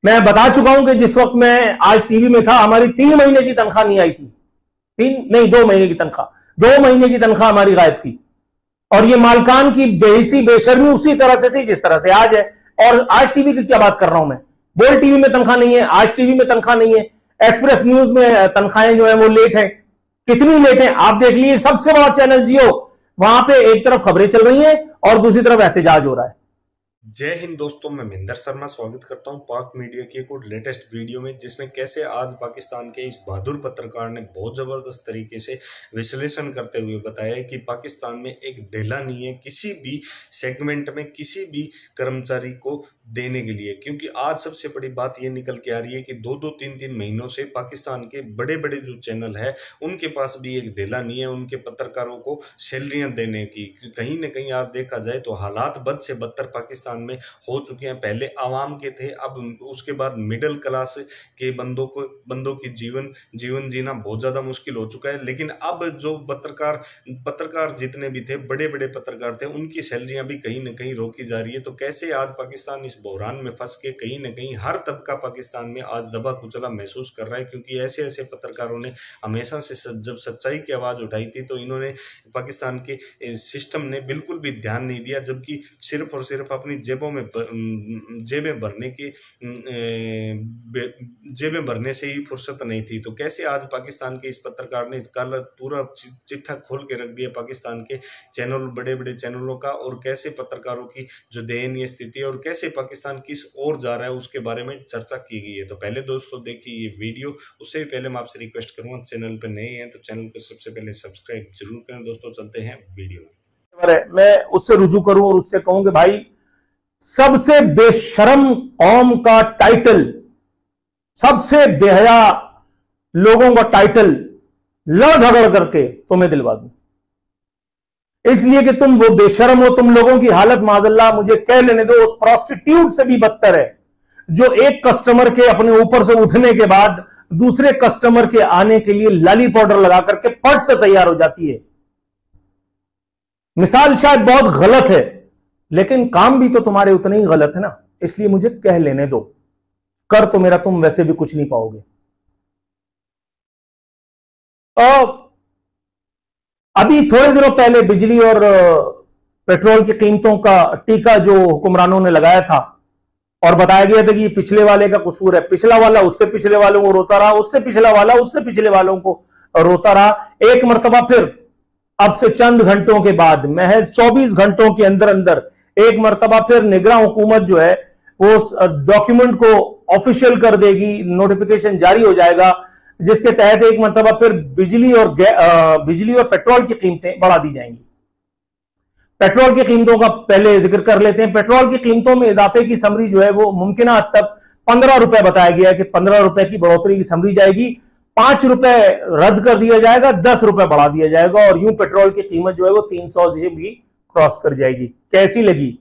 मैं बता चुका हूं कि जिस वक्त मैं आज टीवी में था, हमारी 3 महीने की तनख्वाह नहीं आई थी। 2 महीने की तनख्वाह, 2 महीने की तनख्वाह हमारी गायब थी। और ये मालकान की बेहिसी बेशर्मी उसी तरह से थी जिस तरह से आज है। और आज टीवी की क्या बात कर रहा हूं मैं, बोल टीवी में तनख्वाह नहीं है, आज टीवी में तनख्वाह नहीं है, एक्सप्रेस न्यूज में तनख्वाहें जो है वो लेट है। कितनी लेट है आप देख लीजिए, सबसे बड़ा चैनल जियो, वहां पे एक तरफ खबरें चल रही हैं और दूसरी तरफ एहतजाज हो रहा है। जय हिंद दोस्तों, मैं महेंद्र शर्मा स्वागत करता हूं पाक मीडिया की एक और लेटेस्ट वीडियो में, जिसमें कैसे आज पाकिस्तान के इस बहादुर पत्रकार ने बहुत जबरदस्त तरीके से विश्लेषण करते हुए बताया कि पाकिस्तान में एक ढीला नहीं है किसी भी सेगमेंट में किसी भी कर्मचारी को देने के लिए। क्योंकि आज सबसे बड़ी बात यह निकल के आ रही है कि 2-2, 3-3 महीनों से पाकिस्तान के बड़े बड़े जो चैनल है उनके पास भी एक ढीला नहीं है उनके पत्रकारों को सैलरियां देने की। कहीं ना कहीं आज देखा जाए तो हालात बद से बदतर पाकिस्तान में हो चुके हैं। पहले आवाम के थे, अब उसके बाद मिडिल क्लास के बंदों की जीवन जीना बहुत ज्यादा मुश्किल हो चुका है। लेकिन अब जो पत्रकार जितने भी थे, बड़े बड़े पत्रकार थे, उनकी सैलरियां भी कहीं ना कहीं रोकी जा रही है। तो कैसे आज पाकिस्तान इस बहरान में फंस के कहीं ना कहीं हर तबका पाकिस्तान में आज दबा कुचला महसूस कर रहा है। क्योंकि ऐसे ऐसे पत्रकारों ने हमेशा से जब सच्चाई की आवाज उठाई थी तो इन्होंने पाकिस्तान के सिस्टम ने बिल्कुल भी ध्यान नहीं दिया, जबकि सिर्फ और सिर्फ अपनी जेबें भरने से ही फुर्सत नहीं थी। तो कैसे आज पाकिस्तान के इस पत्रकार ने इस काला पूरा चिट्ठा खोल के रख दिया पाकिस्तान के चैनल, बड़े बड़े चैनलों का, और कैसे पत्रकारों की जो दयनीय स्थिति है और कैसे पाकिस्तान किस ओर जा रहा है उसके बारे में चर्चा की गई है। तो पहले दोस्तों देखिए ये वीडियो। उससे भी पहले मैं आपसे रिक्वेस्ट करूंगा, चैनल पर नए हैं तो चैनल को सबसे पहले सब्सक्राइब जरूर करें। दोस्तों चलते हैं वीडियो में। मैं उससे रुजू करूं और उससे कहूं कि भाई, सबसे बेशरम कौम का टाइटल, सबसे बेहया लोगों का टाइटल लड़ झगड़ करके तुम्हें दिलवा दूं, इसलिए कि तुम वो बेशरम हो। तुम लोगों की हालत माजल्ला मुझे कह लेने दो, उस प्रोस्टिट्यूट से भी बदतर है जो एक कस्टमर के अपने ऊपर से उठने के बाद दूसरे कस्टमर के आने के लिए लाली पाउडर लगा करके फट से तैयार हो जाती है। मिसाल शायद बहुत गलत है, लेकिन काम भी तो तुम्हारे उतने ही गलत है ना, इसलिए मुझे कह लेने दो। कर तो मेरा तुम वैसे भी कुछ नहीं पाओगे। अभी थोड़े दिनों पहले बिजली और पेट्रोल की कीमतों का टीका जो हुक्मरानों ने लगाया था और बताया गया था कि ये पिछले वाले का कसूर है, पिछला वाला उससे पिछले वालों को रोता रहा, उससे पिछला वाला उससे पिछले वालों को रोता रहा। एक मर्तबा फिर अब से चंद घंटों के बाद, महज 24 घंटों के अंदर अंदर एक मर्तबा फिर निगरान हुकूमत जो है वो उस डॉक्यूमेंट को ऑफिशियल कर देगी, नोटिफिकेशन जारी हो जाएगा, जिसके तहत एक मर्तबा फिर बिजली और पेट्रोल की कीमतें बढ़ा दी जाएंगी। पेट्रोल की कीमतों का पहले जिक्र कर लेते हैं। पेट्रोल की कीमतों में इजाफे की समरी जो है वो मुमकिन हद तक 15 रुपए बताया गया है कि 15 रुपए की बढ़ोतरी की समरी जाएगी। 5 रुपए रद्द कर दिया जाएगा, 10 रुपए बढ़ा दिया जाएगा, और यूं पेट्रोल की कीमत जो है वो 300 से भी क्रॉस कर जाएगी। कैसी लगी?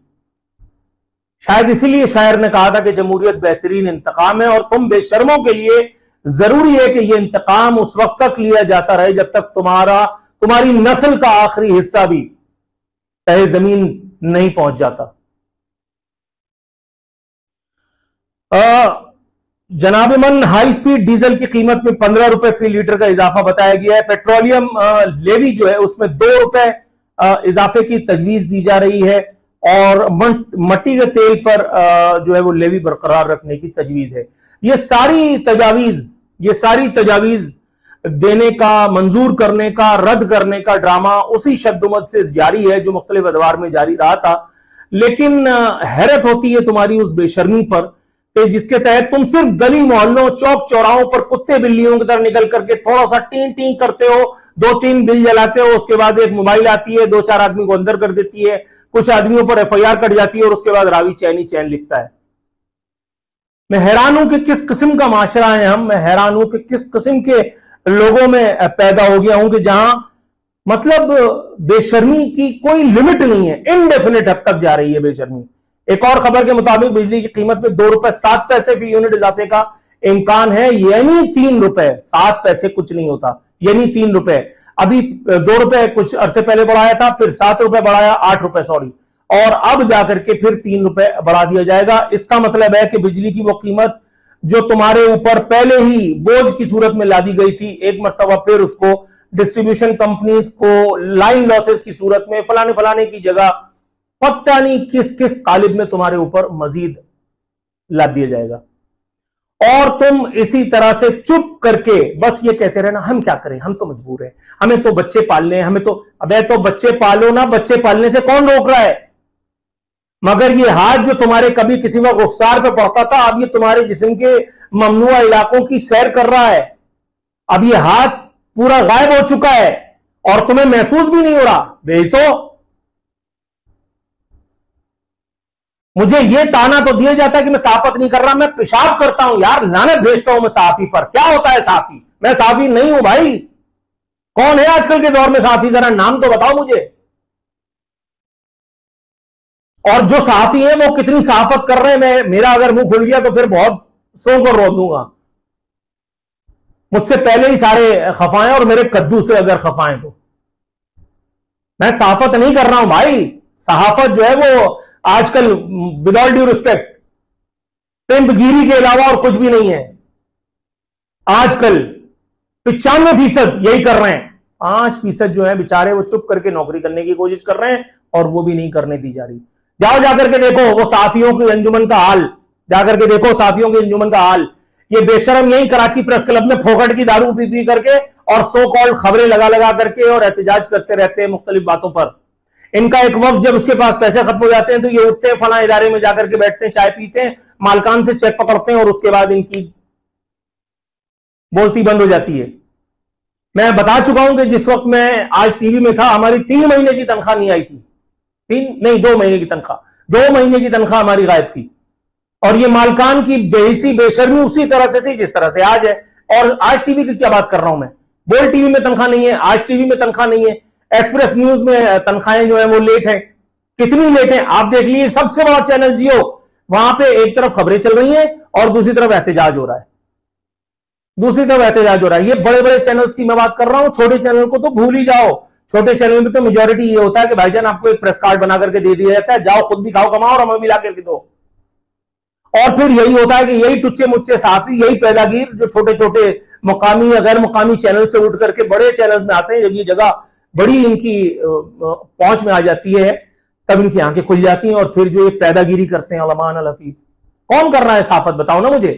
शायद इसीलिए शायर ने कहा था कि जमहूरियत बेहतरीन इंतकाम है, और तुम बेशर्मों के लिए जरूरी है कि यह इंतकाम उस वक्त तक लिया जाता रहे जब तक तुम्हारी नस्ल का आखिरी हिस्सा भी तहे जमीन नहीं पहुंच जाता। जनाब मन, हाई स्पीड डीजल की कीमत में 15 रुपए फी लीटर का इजाफा बताया गया है। पेट्रोलियम लेवी जो है उसमें 2 रुपए इजाफे की तजवीज दी जा रही है, और मट्टी के तेल पर जो है वो लेवी बरकरार रखने की तजवीज है। ये सारी तजावीज देने का, मंजूर करने का, रद्द करने का ड्रामा उसी शद्दुमत से जारी है जो मुख्तलिफ अदवार में जारी रहा था। लेकिन हैरत होती है तुम्हारी उस बेशर्मी पर जिसके तहत तुम सिर्फ गली मोहल्लों, चौक चौराहों पर कुत्ते बिल्लियों की तरह निकल करके थोड़ा सा टी टी करते हो, 2-3 बिल जलाते हो, उसके बाद एक मोबाइल आती है, 2-4 आदमी को अंदर कर देती है, कुछ आदमियों पर FIR कट जाती है, और उसके बाद रावी चैन ही चैन लिखता है। मैं हैरान हूं कि किस किस्म का माशरा है हम। मैं हैरान हूं कि किस किस्म के लोगों में पैदा हो गया हूं कि जहां मतलब बेशर्मी की कोई लिमिट नहीं है, इनडेफिनेट हद तक जा रही है बेशर्मी। एक और खबर के मुताबिक बिजली की कीमत में 2 रुपए 7 पैसे फी यूनिट इजाफे का इम्कान है, यानी 3 रुपए, 7 पैसे कुछ नहीं होता, यानी 3 रुपए। अभी 2 रुपए कुछ अरसे पहले बढ़ाया था, फिर 7 रुपए बढ़ाया, 8 रुपए सॉरी, और अब जाकर के फिर 3 रुपए बढ़ा दिया जाएगा। इसका मतलब है कि बिजली की वो कीमत जो तुम्हारे ऊपर पहले ही बोझ की सूरत में लादी गई थी, एक मर्तबा फिर उसको डिस्ट्रीब्यूशन कंपनीज को लाइन लॉसेस की सूरत में फलाने फलाने की जगह पता नहीं किस किस कालिब में तुम्हारे ऊपर मजीद लाद दिया जाएगा। और तुम इसी तरह से चुप करके बस ये कहते रहना हम क्या करें, हम तो मजबूर हैं, हमें तो बच्चे पालने हैं, हमें तो, अबे तो बच्चे पालो ना, बच्चे पालने से कौन रोक रहा है? मगर ये हाथ जो तुम्हारे कभी किसी वक्त रुखसार पे पड़ता था, अब ये तुम्हारे जिस्म के ममनुआ इलाकों की सैर कर रहा है। अब ये हाथ पूरा गायब हो चुका है और तुम्हें महसूस भी नहीं हो रहा। बेहिसो, मुझे यह ताना तो दिया जाता है कि मैं सहाफत नहीं कर रहा, मैं पेशाब करता हूं। यार लानत भेजता हूं मैं सहाफी पर। क्या होता है सहाफी? मैं सहाफी नहीं हूं भाई। कौन है आजकल के दौर में सहाफी? जरा नाम तो बताओ मुझे। और जो सहाफी है वो कितनी सहाफत कर रहे हैं, मेरा अगर मुंह खुल गया तो फिर बहुत सो को रो दूंगा। मुझसे पहले ही सारे खफाएं और मेरे कद्दू से अगर खफाएं तो मैं सहाफत नहीं कर रहा हूं भाई। सहाफत जो है वो आजकल विद ऑल ड्यू रिस्पेक्ट पिंपगिरी के अलावा और कुछ भी नहीं है। आजकल 95% यही कर रहे हैं। 5% जो है बेचारे वो चुप करके नौकरी करने की कोशिश कर रहे हैं और वो भी नहीं करने दी जा रही। जाओ जाकर के देखो वो साफियों की अंजुमन का हाल, जाकर के देखो साफियों की अंजुमन का हाल। ये बेशरम यही कराची प्रेस क्लब में फोकट की दारू पी पी करके और सो कॉल्ड खबरें लगा लगा करके और एहतजाज करते रहते हैं मुख्तलिफ बातों पर। इनका एक वक्त जब उसके पास पैसे खत्म हो जाते हैं तो ये उठते हैं, फला इदारे में जाकर के बैठते हैं, चाय पीते हैं, मालकान से चेक पकड़ते हैं और उसके बाद इनकी बोलती बंद हो जाती है। मैं बता चुका हूं कि जिस वक्त मैं आज टीवी में था हमारी 3 महीने की तनख्वाह नहीं आई थी। 2 महीने की तनख्वाह, 2 महीने की तनख्वाह हमारी गायब थी। और ये मालकान की बेहिसी बेशर्मी उसी तरह से थी जिस तरह से आज है। और आज टीवी की क्या बात कर रहा हूं मैं, बोल टीवी में तनख्वाह नहीं है, आज टीवी में तनख्वाह नहीं है, एक्सप्रेस न्यूज में तनख्वाहें जो है वो लेट है। कितनी लेट है आप देख लीजिए। सबसे बड़ा चैनल जियो, वहां पे एक तरफ खबरें चल रही हैं और दूसरी तरफ एहतजाज हो रहा है, दूसरी तरफ एहतजाज हो रहा है। ये बड़े बड़े चैनल्स की मैं बात कर रहा हूं, छोटे चैनल को तो भूल ही जाओ। छोटे चैनल में तो मेजोरिटी ये होता है कि भाईजान आपको एक प्रेस कार्ड बना करके दे दिया जाता है, जाओ खुद भी खाओ कमाओ और हमें भी ला करके दो। और फिर यही होता है कि यही टुच्चे मुच्चे साफी, यही पैदागीर जो छोटे छोटे मुकामी या गैर मुकामी चैनल से उठ करके बड़े चैनल में आते हैं, जब ये जगह बड़ी इनकी पहुंच में आ जाती है तब इनकी आंखें खुल जाती हैं और फिर जो ये पैदागिरी करते हैं उलमा अल हफीज। कौन कर रहा है सहाफत बताओ ना मुझे।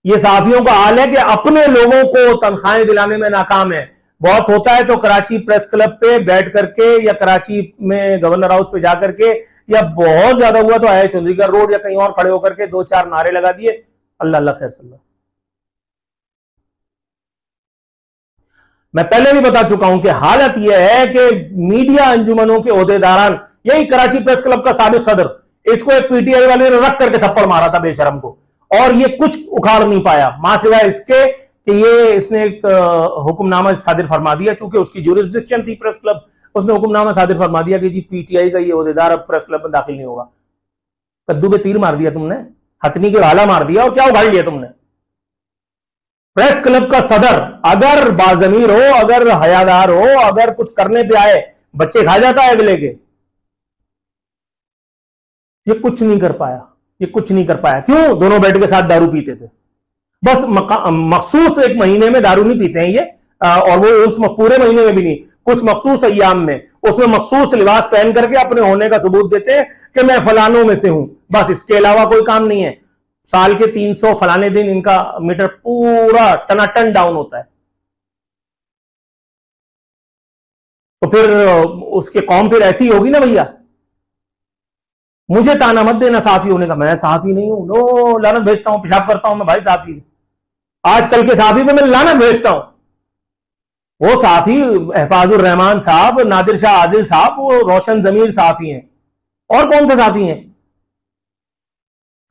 ये सहाफियों का हाल है कि अपने लोगों को तनख्वाहें दिलाने में नाकाम है। बहुत होता है तो कराची प्रेस क्लब पे बैठ करके या कराची में गवर्नर हाउस पे जाकर के, या बहुत ज्यादा हुआ तो आया चौधरीगढ़ रोड या कहीं और खड़े होकर के 2-4 नारे लगा दिए, अल्लाह अल्लाह खैर सल्ला। मैं पहले भी बता चुका हूं कि हालत यह है कि मीडिया अंजुमनों के ओहदेदारान, यही कराची प्रेस क्लब का साबिक सदर, इसको एक पीटीआई वाले ने रख करके थप्पड़ मारा था बेशरम को, और ये कुछ उखाड़ नहीं पाया मां सिवाय इसके कि ये इसने एक हुक्मनामा सादिर फरमा दिया। चूंकि उसकी ज्यूरिसडिक्शन थी प्रेस क्लब, उसने हुक्मनामा सादिर फरमा दिया कि जी पीटीआई का ये ओहदेदार अब प्रेस क्लब में दाखिल नहीं होगा। कद्दू पे तीर मार दिया तुमने, हथनी के भाला मार दिया और क्या उखाड़ लिया तुमने। प्रेस क्लब का सदर अगर बाजमीर हो, अगर हयादार हो, अगर कुछ करने पे आए, बच्चे खा जाता है अगले के। ये कुछ नहीं कर पाया, ये कुछ नहीं कर पाया। क्यों? दोनों बैठ के साथ दारू पीते थे। बस मखसूस एक महीने में दारू नहीं पीते हैं ये, और वो उस पूरे महीने में भी नहीं, कुछ मखसूस अय्याम में, उसमें मखसूस लिबास पहन करके अपने होने का सबूत देते हैं कि मैं फलानों में से हूं। बस इसके अलावा कोई काम नहीं है। साल के 300 फलाने दिन इनका मीटर पूरा टनाटन डाउन होता है। तो फिर उसके कौम फिर ऐसी होगी ना भैया। मुझे ताना मत देना साफी होने का, मैं साफी नहीं हूं। लो लानत भेजता हूं, पेशाब करता हूं मैं भाई साफी। आजकल के साफी पे मैं लानत भेजता हूं। वो साफी एहफाजुर रहमान साहब, नादिर शाह आदिल साहब, वो रोशन जमीर साफी हैं। और कौन से साफी हैं?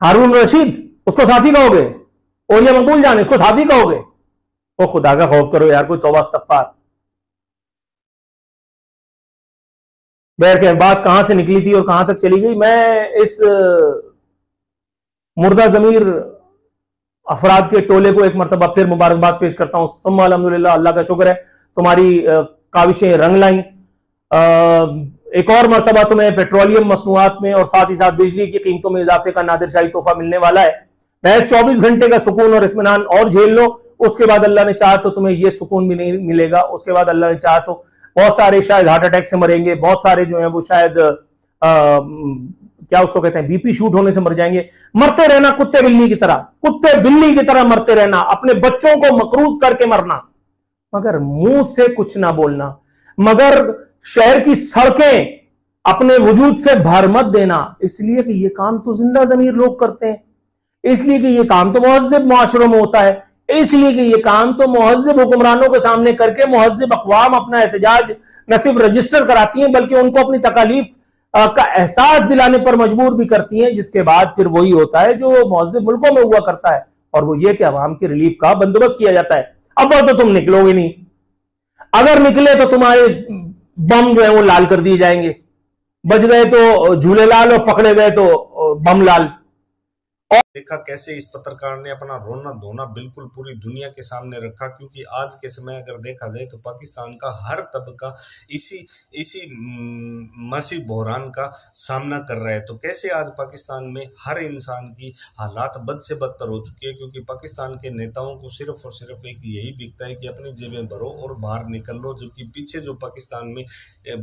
हारून रशीद, उसको साफी कहोगे? ओलिया मकबूल जान, इसको साफी कहोगे? ओ खुदा का खौफ करो यार, कोई तौबा इस्तगफार। बैठ के बात कहां से निकली थी और कहां तक चली गई। मैं इस मुर्दा जमीर अफराद के टोले को एक मरतबा फिर मुबारकबाद पेश करता हूं। सुम्मा अल्हम्दुलिल्लाह, अल्लाह का शुक्र है तुम्हारी काविशें रंग लाई। एक और मर्तबा तुम्हें पेट्रोलियम मसनूआत में और साथ ही साथ बिजली की कीमतों में इजाफे का नादिरशाही तोहफा मिलने वाला है। महज 24 घंटे का सुकून और इत्मीनान और झेल लो, उसके बाद अल्लाह ने चाहा तो तुम्हें यह सुकून भी नहीं मिलेगा। उसके बाद अल्लाह ने चाहा तो बहुत सारे शायद हार्ट अटैक से मरेंगे, बहुत सारे जो है वो शायद क्या उसको कहते हैं, बीपी शूट होने से मर जाएंगे। मरते रहना कुत्ते बिल्ली की तरह, कुत्ते बिल्ली की तरह मरते रहना, अपने बच्चों को मकरूज करके मरना, मगर मुंह से कुछ ना बोलना, मगर शहर की सड़कें अपने वजूद से भर मत देना, इसलिए कि ये काम तो जिंदा जमीर लोग करते हैं, इसलिए कि ये काम तो मुहज्जिब मुआशरों में होता है, इसलिए कि ये काम तो मुहज्जिब हुक्मरानों के सामने करके मुहज्जिब अक़वाम अपना एहतजाज न सिर्फ रजिस्टर कराती हैं बल्कि उनको अपनी तकालीफ का एहसास दिलाने पर मजबूर भी करती हैं, जिसके बाद फिर वही होता है जो मुहज्जिब मुल्कों में हुआ करता है, और वो ये कि अवाम की रिलीफ का बंदोबस्त किया जाता है। अब तो तुम निकलोगे नहीं, अगर निकले तो तुम्हारे बम जो है वो लाल कर दिए जाएंगे, बच गए तो झूले लाल और पकड़े गए तो बम लाल। देखा कैसे इस पत्रकार ने अपना रोना धोना बिल्कुल पूरी दुनिया के सामने रखा, क्योंकि आज के समय अगर देखा जाए तो पाकिस्तान का हर तबका इसी मसीह बहरान का सामना कर रहा है। तो कैसे आज पाकिस्तान में हर इंसान की हालात बद से बदतर हो चुकी है, क्योंकि पाकिस्तान के नेताओं को सिर्फ और सिर्फ एक यही दिखता है कि अपनी जेबें भरो और बाहर निकल लो, जबकि पीछे जो पाकिस्तान में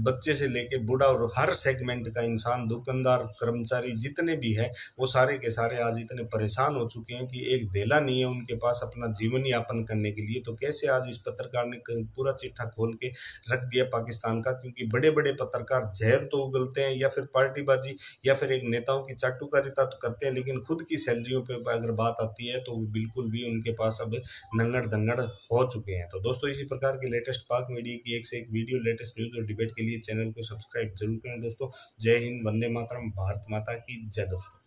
बच्चे से लेके बूढ़ा और हर सेगमेंट का इंसान, दुकानदार, कर्मचारी जितने भी है वो सारे के सारे आज इतने परेशान हो चुके हैं कि एक देला नहीं है उनके पास अपना जीवन यापन करने के लिए। तो कैसे आज इस पत्रकार ने पूरा चिट्ठा खोल के रख दिया पाकिस्तान का, क्योंकि बड़े बड़े पत्रकार जहर तो उगलते हैं या फिर पार्टीबाजी या फिर एक नेताओं की चाटुकारिता तो करते हैं, लेकिन खुद की सैलरियों पे अगर बात आती है तो वो बिल्कुल भी उनके पास अब नंगड़ दंगड़ हो चुके हैं। तो दोस्तों इसी प्रकार की लेटेस्ट पाक मीडिया की एक से एक वीडियो, लेटेस्ट न्यूज और डिबेट के लिए चैनल को सब्सक्राइब जरूर करें दोस्तों। जय हिंद, वंदे मातरम, भारत माता की जय दोस्तों।